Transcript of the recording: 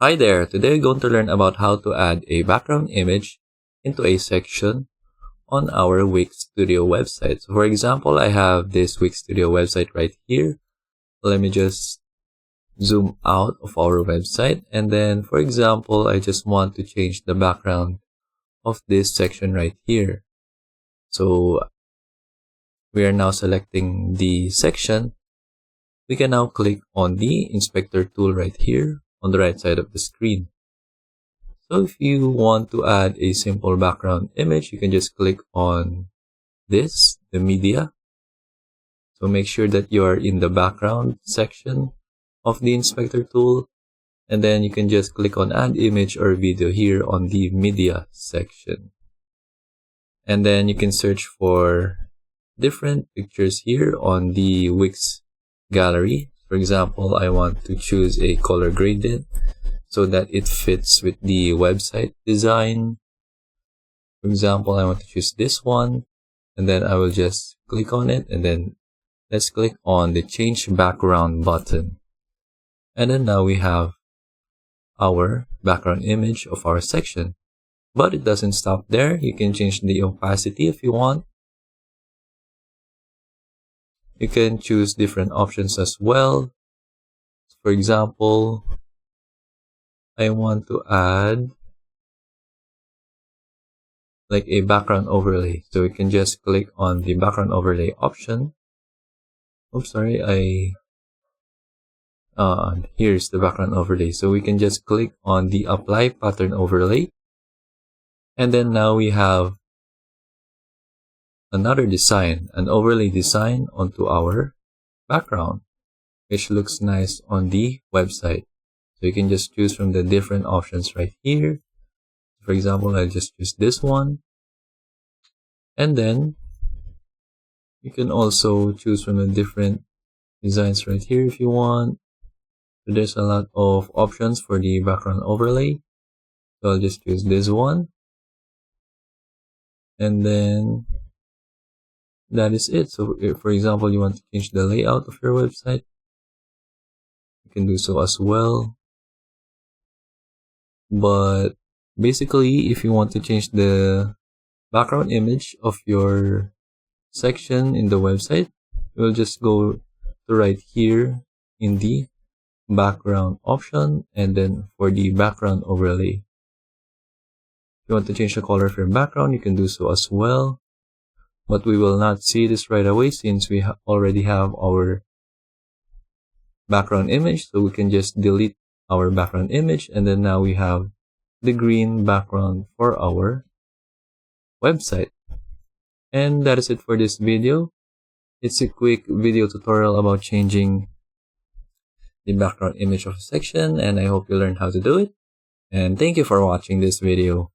Hi there, today we're going to learn about how to add a background image into a section on our Wix Studio website. So for example, I have this Wix Studio website right here. Let me just zoom out of our website, and then for example, I just want to change the background of this section right here. So we are now selecting the section. We can now click on the inspector tool right here on the right side of the screen. So if you want to add a simple background image, you can just click on this, the media. So make sure that you are in the background section of the inspector tool, and then you can just click on add image or video here on the media section. And then you can search for different pictures here on the Wix gallery. For example, I want to choose a color graded so that it fits with the website design. For example, I want to choose this one, and then I will just click on it, and then let's click on the change background button. And then now we have our background image of our section. But it doesn't stop there. You can change the opacity if you want. You can choose different options as well. For example, I want to add like a background overlay. So we can just click on the background overlay option. Oops, sorry, here's the background overlay. So we can just click on the apply pattern overlay. And then now we have another design, an overlay design onto our background, which looks nice on the website. So you can just choose from the different options right here. For example, I'll just choose this one. And then you can also choose from the different designs right here if you want. So there's a lot of options for the background overlay. So I'll just choose this one. And then that is it. So if, for example, you want to change the layout of your website, you can do so as well. But basically, if you want to change the background image of your section in the website, we'll just go to right here in the background option, and then for the background overlay. If you want to change the color of your background, you can do so as well. But we will not see this right away since we already have our background image. So we can just delete our background image, and then now we have the green background for our website. And that is it for this video. It's a quick video tutorial about changing the background image of a section, and I hope you learned how to do it. And thank you for watching this video.